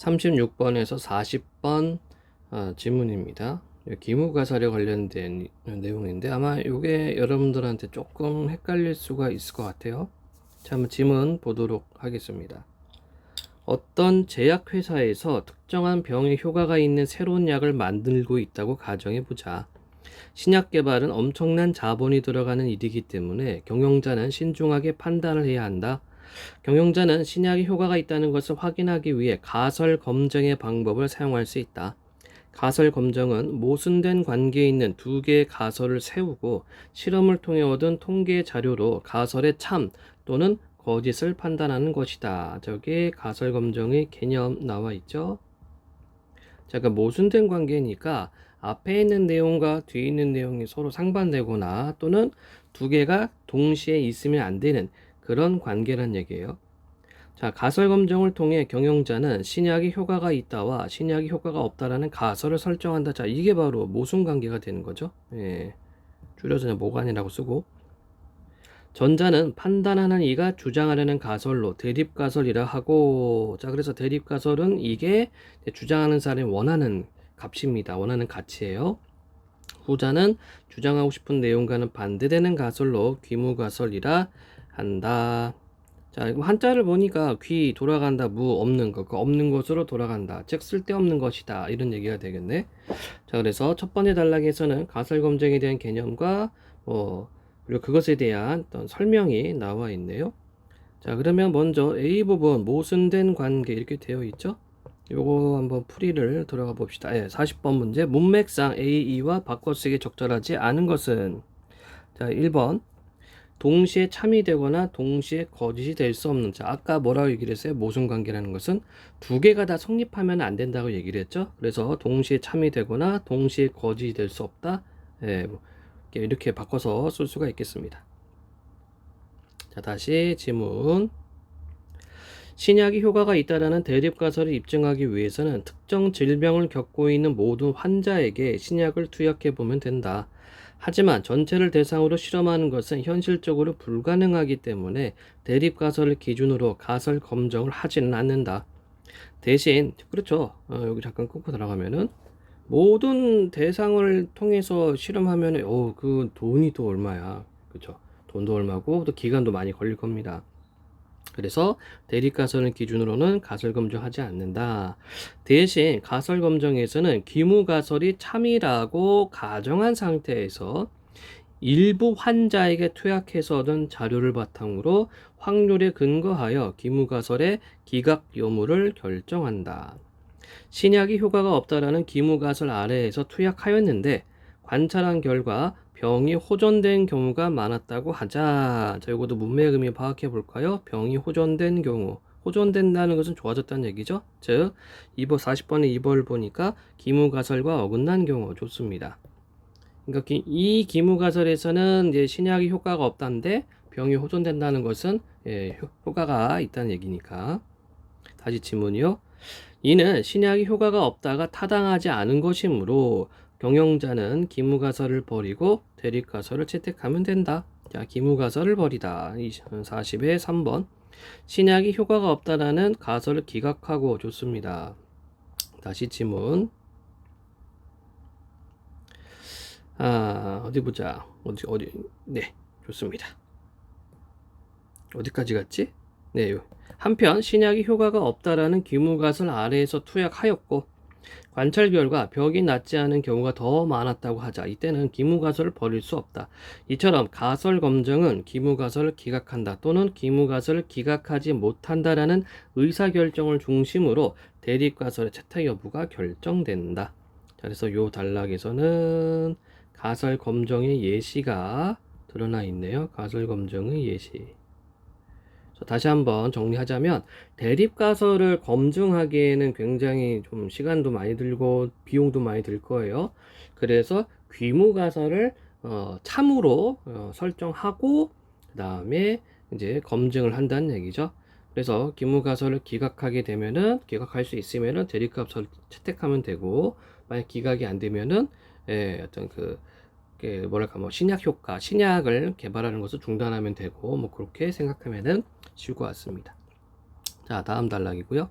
36번에서 40번 질문입니다. 기무가설에 관련된 내용인데 아마 이게 여러분들한테 조금 헷갈릴 수가 있을 것 같아요. 자, 한번 질문 보도록 하겠습니다. 어떤 제약회사에서 특정한 병에 효과가 있는 새로운 약을 만들고 있다고 가정해보자. 신약 개발은 엄청난 자본이 들어가는 일이기 때문에 경영자는 신중하게 판단을 해야 한다. 경영자는 신약이 효과가 있다는 것을 확인하기 위해 가설 검증의 방법을 사용할 수 있다. 가설 검증은 모순된 관계에 있는 두 개의 가설을 세우고 실험을 통해 얻은 통계 자료로 가설의 참 또는 거짓을 판단하는 것이다. 저게 가설 검증의 개념 나와 있죠. 자, 그 모순된 관계니까 앞에 있는 내용과 뒤에 있는 내용이 서로 상반되거나 또는 두 개가 동시에 있으면 안 되는 그런 관계란 얘기예요. 자, 가설 검증을 통해 경영자는 신약이 효과가 있다와 신약이 효과가 없다라는 가설을 설정한다. 자, 이게 바로 모순 관계가 되는 거죠. 예, 줄여서 그냥 모관이라고 쓰고. 전자는 판단하는 이가 주장하려는 가설로 대립 가설이라 하고, 자, 그래서 대립 가설은 이게 주장하는 사람이 원하는 값입니다. 원하는 가치예요. 후자는 주장하고 싶은 내용과는 반대되는 가설로 귀무가설이라 한다. 자, 이거 한자를 보니까 귀 돌아간다, 무 없는 것, 그 없는 것으로 돌아간다, 즉 쓸데없는 것이다, 이런 얘기가 되겠네. 자, 그래서 첫 번째 단락에서는 가설 검증에 대한 개념과 그리고 그것에 대한 어떤 설명이 나와 있네요. 자, 그러면 먼저 A 부분 모순된 관계 이렇게 되어 있죠. 요거 한번 풀이를 들어가 봅시다. 예, 40번 문제. 문맥상 A, E와 바꿔쓰기 적절하지 않은 것은, 자, 1번 동시에 참이 되거나 동시에 거짓이 될 수 없는. 자, 아까 뭐라고 얘기를 했어요? 모순 관계라는 것은 두 개가 다 성립하면 안 된다고 얘기를 했죠. 그래서 동시에 참이 되거나 동시에 거짓이 될 수 없다. 예, 이렇게 바꿔서 쓸 수가 있겠습니다. 자, 다시 질문. 신약이 효과가 있다라는 대립 가설을 입증하기 위해서는 특정 질병을 겪고 있는 모든 환자에게 신약을 투약해 보면 된다. 하지만 전체를 대상으로 실험하는 것은 현실적으로 불가능하기 때문에 대립 가설을 기준으로 가설 검증을 하지는 않는다. 대신 그렇죠. 여기 잠깐 끊고 들어가면은 모든 대상을 통해서 실험하면은 그 돈이 또 얼마야. 그렇죠. 돈도 얼마고 또 기간도 많이 걸릴 겁니다. 그래서 대립가설을 기준으로는 가설 검증하지 않는다. 대신 가설 검증에서는 귀무가설이 참이라고 가정한 상태에서 일부 환자에게 투약해서 얻은 자료를 바탕으로 확률에 근거하여 귀무가설의 기각 여부를 결정한다. 신약이 효과가 없다라는 귀무가설 아래에서 투약하였는데 관찰한 결과 병이 호전된 경우가 많았다고 하자. 자, 이것도 문맥 의미 파악해 볼까요? 병이 호전된 경우. 호전된다는 것은 좋아졌다는 얘기죠. 즉, 40번의 2번을 보니까 기무가설과 어긋난 경우. 좋습니다. 그러니까 이 기무가설에서는 이제 신약이 효과가 없다는데 병이 호전된다는 것은 효과가 있다는 얘기니까. 다시 질문이요. 이는 신약이 효과가 없다가 타당하지 않은 것이므로 경영자는 기무가설을 버리고 대립가설을 채택하면 된다. 자, 기무가설을 버리다. 40의 3번. 신약이 효과가 없다라는 가설을 기각하고. 좋습니다. 다시 질문. 어디 보자. 어디. 네, 좋습니다. 어디까지 갔지? 네, 한편 신약이 효과가 없다라는 기무가설 아래에서 투약하였고 관찰 결과 벽이 낫지 않은 경우가 더 많았다고 하자. 이때는 기무가설을 버릴 수 없다. 이처럼 가설 검증은 기무가설을 기각한다 또는 기무가설을 기각하지 못한다라는 의사결정을 중심으로 대립가설의 채택 여부가 결정된다. 자, 그래서 이 단락에서는 가설 검증의 예시가 드러나 있네요. 가설 검증의 예시. 다시 한번 정리하자면 대립가설을 검증하기에는 굉장히 좀 시간도 많이 들고 비용도 많이 들 거예요. 그래서 귀무가설을 참으로 설정하고 그 다음에 이제 검증을 한다는 얘기죠. 그래서 귀무가설을 기각하게 되면은 기각할 수 있으면은 대립가설을 채택하면 되고 만약 기각이 안 되면은 어떤 뭐랄까 신약 효과, 신약을 개발하는 것을 중단하면 되고 그렇게 생각하면은 쉬울 것 같습니다. 자, 다음 단락이고요.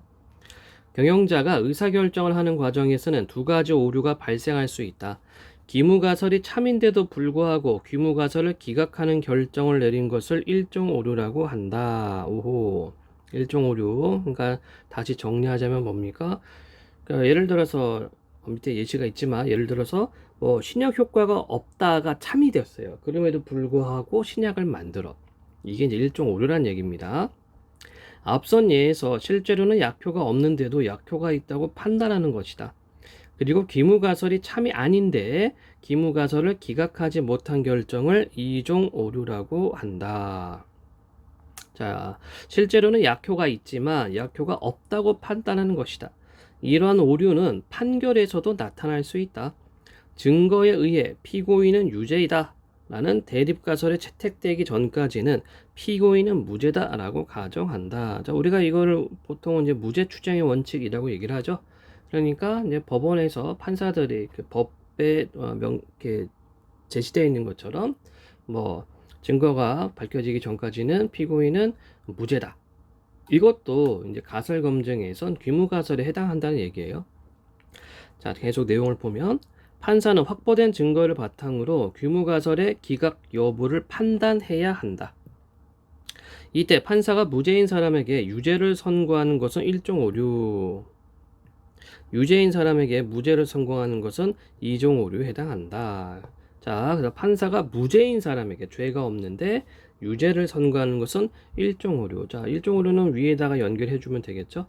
경영자가 의사결정을 하는 과정에서는 두 가지 오류가 발생할 수 있다. 기무가설이 참인데도 불구하고 귀무가설을 기각하는 결정을 내린 것을 일종 오류라고 한다. 오호. 일종 오류. 그러니까 다시 정리하자면 뭡니까? 그러니까 예를 들어서 밑에 예시가 있지만 예를 들어서 뭐 신약 효과가 없다가 참이 됐어요. 그럼에도 불구하고 신약을 만들어. 이게 이제 일종 오류란 얘기입니다. 앞선 예에서 실제로는 약효가 없는데도 약효가 있다고 판단하는 것이다. 그리고 기무가설이 참이 아닌데 기무가설을 기각하지 못한 결정을 이종 오류라고 한다. 자, 실제로는 약효가 있지만 약효가 없다고 판단하는 것이다. 이러한 오류는 판결에서도 나타날 수 있다. 증거에 의해 피고인은 유죄이다 라는 대립가설에 채택되기 전까지는 피고인은 무죄다 라고 가정한다. 자, 우리가 이거를 보통 이제 무죄 추정의 원칙이라고 얘기를 하죠. 그러니까 이제 법원에서 판사들이 그 법에 이렇게 제시되어 있는 것처럼 뭐 증거가 밝혀지기 전까지는 피고인은 무죄다. 이것도 이제 가설 검증에선 귀무가설에 해당한다는 얘기예요. 자, 계속 내용을 보면 판사는 확보된 증거를 바탕으로 귀무가설의 기각 여부를 판단해야 한다. 이때 판사가 무죄인 사람에게 유죄를 선고하는 것은 일종 오류, 유죄인 사람에게 무죄를 선고하는 것은 이종 오류에 해당한다. 자, 그래서 판사가 무죄인 사람에게 죄가 없는데 유죄를 선고하는 것은 일종 오류. 자, 일종 오류는 위에다가 연결해 주면 되겠죠?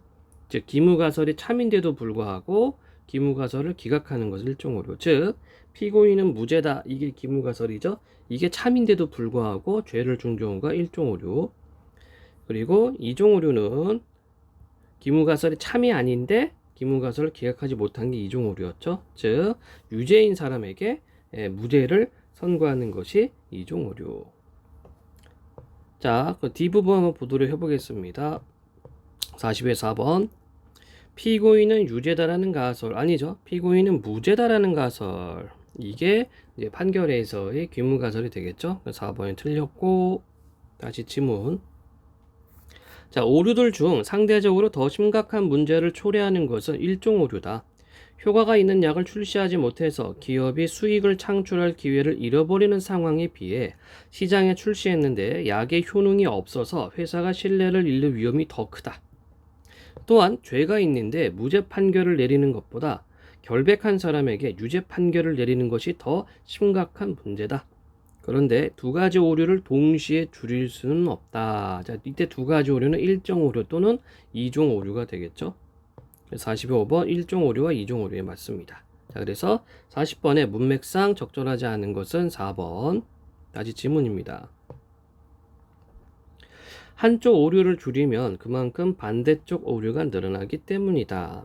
즉 기무가설이 참인데도 불구하고 기무가설을 기각하는 것은 일종 오류. 즉 피고인은 무죄다. 이게 기무가설이죠. 이게 참인데도 불구하고 죄를 중조한 거 일종 오류. 그리고 이종 오류는 기무가설이 참이 아닌데 기무가설을 기각하지 못한 게 이종 오류였죠. 즉 유죄인 사람에게 무죄를 선고하는 것이 이종 오류. 자, 그 뒷부분 한번 보도록 해보겠습니다. 40회 4번. 피고인은 유죄다라는 가설. 아니죠. 피고인은 무죄다라는 가설. 이게 이제 판결에서의 귀무가설이 되겠죠. 4번이 틀렸고, 다시 지문. 자, 오류들 중 상대적으로 더 심각한 문제를 초래하는 것은 일종 오류다. 효과가 있는 약을 출시하지 못해서 기업이 수익을 창출할 기회를 잃어버리는 상황에 비해 시장에 출시했는데 약의 효능이 없어서 회사가 신뢰를 잃는 위험이 더 크다. 또한 죄가 있는데 무죄 판결을 내리는 것보다 결백한 사람에게 유죄 판결을 내리는 것이 더 심각한 문제다. 그런데 두 가지 오류를 동시에 줄일 수는 없다. 자, 이때 두 가지 오류는 일종 오류 또는 이종 오류가 되겠죠. 45번 일종 오류와 이종 오류에 맞습니다. 자, 그래서 40번에 문맥상 적절하지 않은 것은 4번. 다시 지문입니다. 한쪽 오류를 줄이면 그만큼 반대쪽 오류가 늘어나기 때문이다.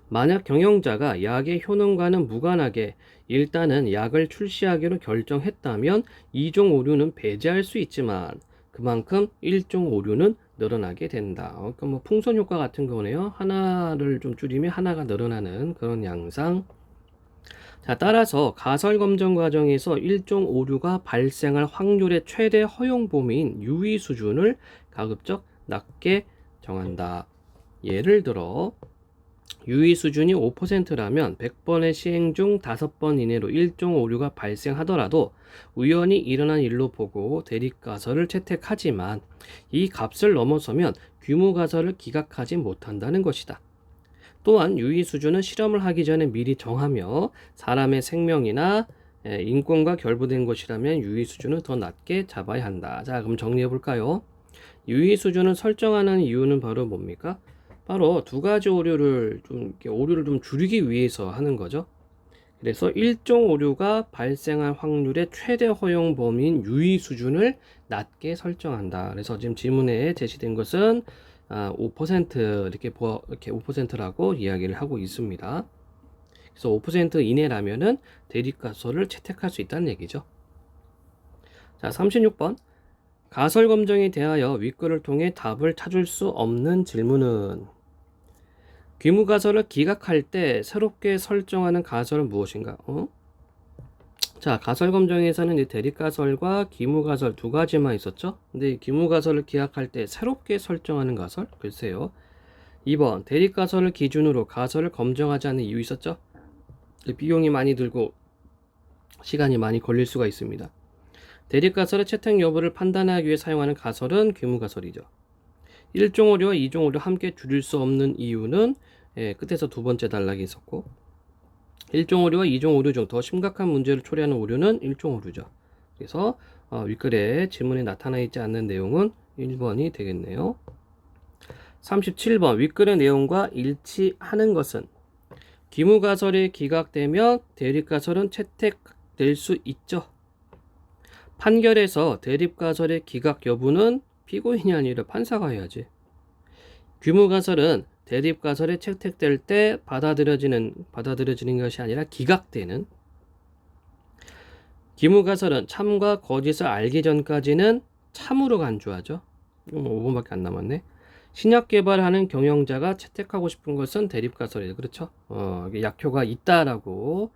만약 경영자가 약의 효능과는 무관하게 일단은 약을 출시하기로 결정했다면 2종 오류는 배제할 수 있지만 그만큼 1종 오류는 늘어나게 된다. 그러니까 뭐 풍선 효과 같은 거네요. 하나를 좀 줄이면 하나가 늘어나는 그런 양상. 자, 따라서 가설 검증 과정에서 1종 오류가 발생할 확률의 최대 허용 범위인 유의 수준을 가급적 낮게 정한다. 예를 들어 유의 수준이 5%라면 100번의 시행 중 5번 이내로 1종 오류가 발생하더라도 우연히 일어난 일로 보고 대립가설을 채택하지만 이 값을 넘어서면 귀무가설을 기각하지 못한다는 것이다. 또한 유의 수준은 실험을 하기 전에 미리 정하며 사람의 생명이나 인권과 결부된 것이라면 유의 수준은 더 낮게 잡아야 한다. 자, 그럼 정리해 볼까요? 유의 수준을 설정하는 이유는 바로 뭡니까? 바로 두 가지 오류를 좀 줄이기 위해서 하는 거죠. 그래서 일종 오류가 발생할 확률의 최대 허용 범위인 유의 수준을 낮게 설정한다. 그래서 지금 지문에 제시된 것은 5% 이렇게 5%라고 이야기를 하고 있습니다. 그래서 5% 이내라면은 대립가설을 채택할 수 있다는 얘기죠. 자, 36번. 가설 검증에 대하여 윗글을 통해 답을 찾을 수 없는 질문은 귀무가설을 기각할 때 새롭게 설정하는 가설은 무엇인가? 자, 가설 검증에서는 이제 대립가설과 귀무가설 두 가지만 있었죠. 근데 귀무가설을 기각할 때 새롭게 설정하는 가설? 글쎄요. 2번 대립가설을 기준으로 가설을 검증하지 않는 이유 있었죠? 비용이 많이 들고 시간이 많이 걸릴 수가 있습니다. 대립가설의 채택 여부를 판단하기 위해 사용하는 가설은 귀무가설이죠. 1종 오류와 2종 오류 함께 줄일 수 없는 이유는 끝에서 두 번째 단락이 있었고 1종 오류와 2종 오류 중 더 심각한 문제를 초래하는 오류는 1종 오류죠. 그래서 윗글에 질문에 나타나 있지 않는 내용은 1번이 되겠네요. 37번 윗글의 내용과 일치하는 것은 귀무가설이 기각되면 대립가설은 채택될 수 있죠. 판결에서 대립가설의 기각 여부는 피고인이 아니라 판사가 해야지. 귀무가설은 대립가설이 채택될 때 받아들여지는 것이 아니라 기각되는. 귀무가설은 참과 거짓을 알기 전까지는 참으로 간주하죠. 5번밖에 안 남았네. 신약 개발하는 경영자가 채택하고 싶은 것은 대립가설이에요. 그렇죠? 약효가 있다라고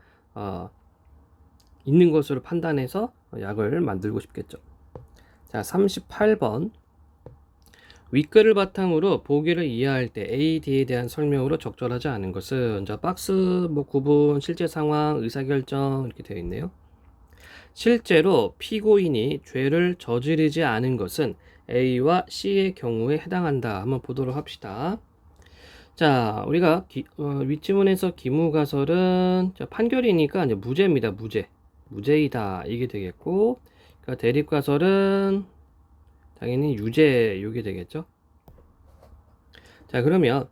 있는 것으로 판단해서 약을 만들고 싶겠죠. 자, 38번 윗글을 바탕으로 보기를 이해할 때 A, D에 대한 설명으로 적절하지 않은 것은 자, 박스 구분, 실제 상황, 의사결정 이렇게 되어 있네요. 실제로 피고인이 죄를 저지르지 않은 것은 A와 C의 경우에 해당한다. 한번 보도록 합시다. 자, 우리가 윗지문에서 기무가설은 판결이니까 이제 무죄입니다. 무죄이다 이게 되겠고, 그러니까 대립가설은 당연히 유죄 이게 되겠죠. 자, 그러면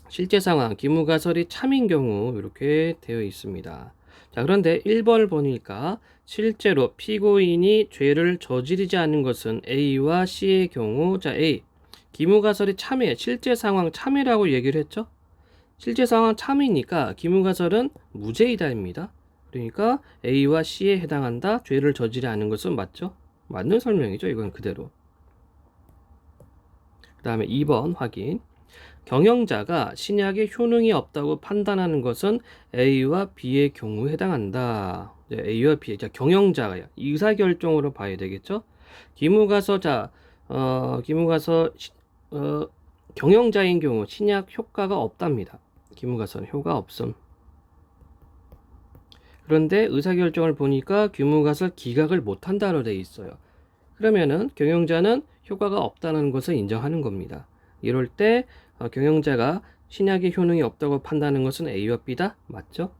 실제 상황 기무가설이 참인 경우 이렇게 되어 있습니다. 자, 그런데 1번을 보니까 실제로 피고인이 죄를 저지르지 않은 것은 A와 C의 경우, 자, A 기무가설이 참이에요. 실제 상황 참이라고 얘기를 했죠. 실제 상황 참이니까 기무가설은 무죄이다입니다. 그러니까 A와 C에 해당한다. 죄를 저지르지 않은 것은 맞죠? 맞는 설명이죠. 이건 그대로. 그 다음에 2번 확인. 경영자가 신약에 효능이 없다고 판단하는 것은 A와 B의 경우에 해당한다. A와 B, 자, 경영자가 의사결정으로 봐야 되겠죠. 기무가서 경영자인 경우 신약 효과가 없답니다. 기무가서는 효과 없음. 그런데 의사결정을 보니까 기무가설 기각을 못한다로 되어 있어요. 그러면은 경영자는 효과가 없다는 것을 인정하는 겁니다. 이럴 때 경영자가 신약의 효능이 없다고 판단하는 것은 A와 B다? 맞죠?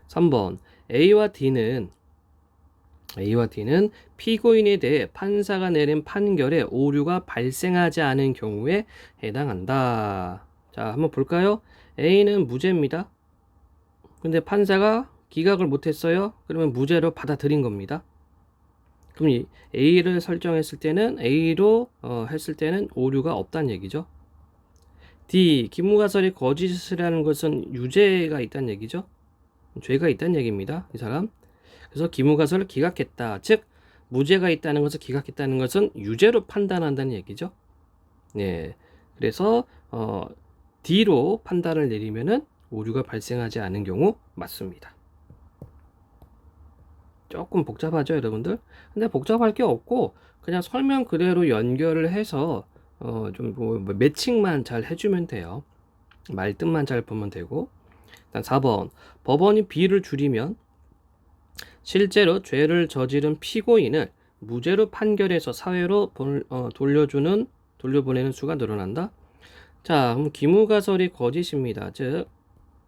3번 A와 D는 피고인에 대해 판사가 내린 판결에 오류가 발생하지 않은 경우에 해당한다. 자, 한번 볼까요? A는 무죄입니다. 근데 판사가 기각을 못했어요. 그러면 무죄로 받아들인 겁니다. 그럼 이 A를 설정했을 때는 A로 했을 때는 오류가 없다는 얘기죠. D 기무가설이 거짓을 하는 것은 유죄가 있다는 얘기죠. 죄가 있다는 얘기입니다. 이 사람. 그래서 기무가설을 기각했다. 즉 무죄가 있다는 것을 기각했다는 것은 유죄로 판단한다는 얘기죠. 네. 그래서 D로 판단을 내리면은 오류가 발생하지 않은 경우 맞습니다. 조금 복잡하죠, 여러분들? 근데 복잡할 게 없고 그냥 설명 그대로 연결을 해서 좀 매칭만 잘 해주면 돼요. 말뜻만 잘 보면 되고. 일단 4번 법원이 B를 줄이면 실제로 죄를 저지른 피고인을 무죄로 판결해서 사회로 돌려보내는 수가 늘어난다. 자, 그럼 기무가설이 거짓입니다. 즉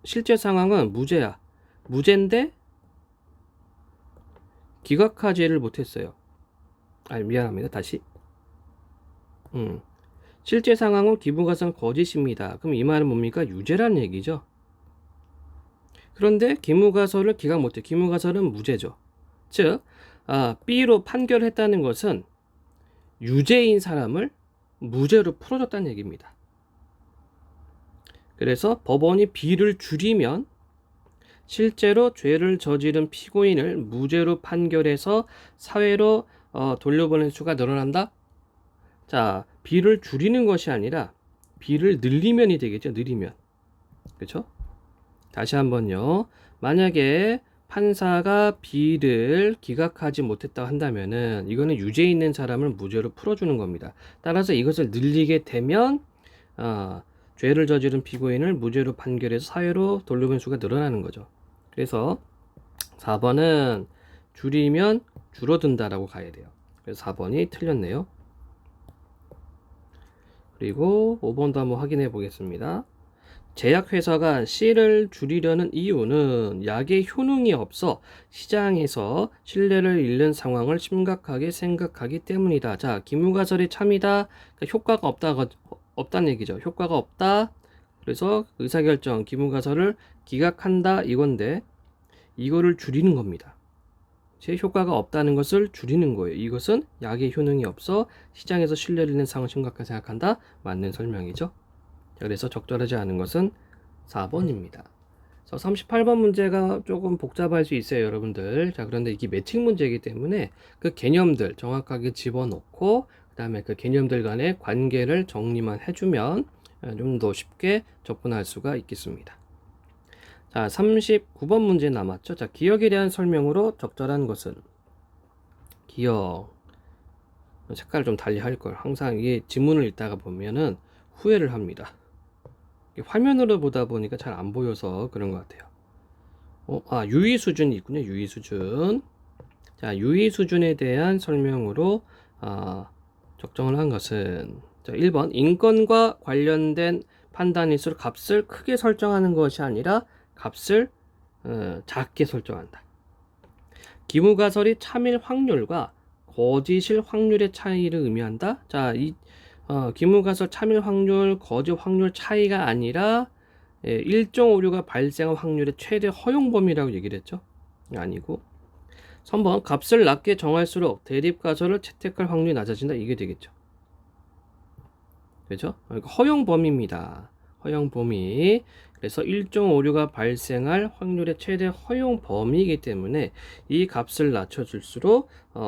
실제 상황은 무죄야. 무죄인데 기각하지를 못했어요. 미안합니다. 다시. 실제 상황은 기무가설은 거짓입니다. 그럼 이 말은 뭡니까? 유죄란 얘기죠. 그런데 기무가설을 기각 못해. 기무가설은 무죄죠. 즉 B로 판결했다는 것은 유죄인 사람을 무죄로 풀어줬다는 얘기입니다. 그래서 법원이 B를 줄이면 실제로 죄를 저지른 피고인을 무죄로 판결해서 사회로 돌려보낸 수가 늘어난다. 자, B를 줄이는 것이 아니라 B를 늘리면이 되겠죠. 늘리면. 그렇죠? 다시 한번요. 만약에 판사가 B를 기각하지 못했다 한다면은 이거는 유죄 있는 사람을 무죄로 풀어주는 겁니다. 따라서 이것을 늘리게 되면 죄를 저지른 피고인을 무죄로 판결해서 사회로 돌려보낸 수가 늘어나는 거죠. 그래서 4번은 줄이면 줄어든다라고 가야 돼요. 그래서 4번이 틀렸네요. 그리고 5번도 한번 확인해 보겠습니다. 제약회사가 C를 줄이려는 이유는 약의 효능이 없어 시장에서 신뢰를 잃는 상황을 심각하게 생각하기 때문이다. 자, 기무가설이 참이다. 그러니까 효과가 없다는 얘기죠. 효과가 없다. 그래서 의사결정, 기무가설을 기각한다 이건데 이거를 줄이는 겁니다. 제 효과가 없다는 것을 줄이는 거예요. 이것은 약의 효능이 없어 시장에서 신뢰를 잃는 상황을 심각하게 생각한다. 맞는 설명이죠. 그래서 적절하지 않은 것은 4번입니다. 38번 문제가 조금 복잡할 수 있어요, 여러분들. 자, 그런데 이게 매칭 문제이기 때문에 그 개념들 정확하게 집어넣고 그 다음에 그 개념들 간의 관계를 정리만 해주면 좀 더 쉽게 접근할 수가 있겠습니다. 자, 39번 문제 남았죠. 자, 기억에 대한 설명으로 적절한 것은 기억. 색깔을 좀 달리 할 걸. 항상 이게 지문을 읽다가 보면은 후회를 합니다. 화면으로 보다 보니까 잘 안 보여서 그런 것 같아요. 유의 수준이 있군요. 유의 수준. 자, 유의 수준에 대한 설명으로 적정을 한 것은 자, 1번 인권과 관련된 판단일수록 값을 크게 설정하는 것이 아니라 값을 작게 설정한다. 기무가설이 참일 확률과 거짓일 확률의 차이를 의미한다. 자, 기무가설 참일 확률, 거짓 확률 차이가 아니라 일종 오류가 발생한 확률의 최대 허용 범위라고 얘기를 했죠. 아니고 3번 값을 낮게 정할수록 대립가설을 채택할 확률이 낮아진다. 이게 되겠죠. 그죠? 그러니까 허용 범위입니다. 허용 범위. 그래서 일종 오류가 발생할 확률의 최대 허용 범위이기 때문에 이 값을 낮춰줄수록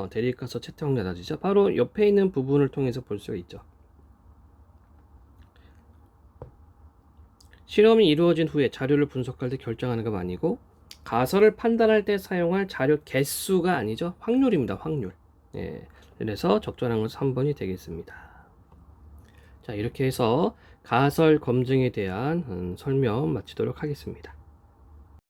대립가설 채택 확률이 낮아지죠. 바로 옆에 있는 부분을 통해서 볼 수가 있죠. 실험이 이루어진 후에 자료를 분석할 때 결정하는 것 아니고 가설을 판단할 때 사용할 자료 개수가 아니죠. 확률입니다. 확률. 예, 그래서 적절한 것은 3번이 되겠습니다. 자, 이렇게 해서 가설 검증에 대한 설명 마치도록 하겠습니다.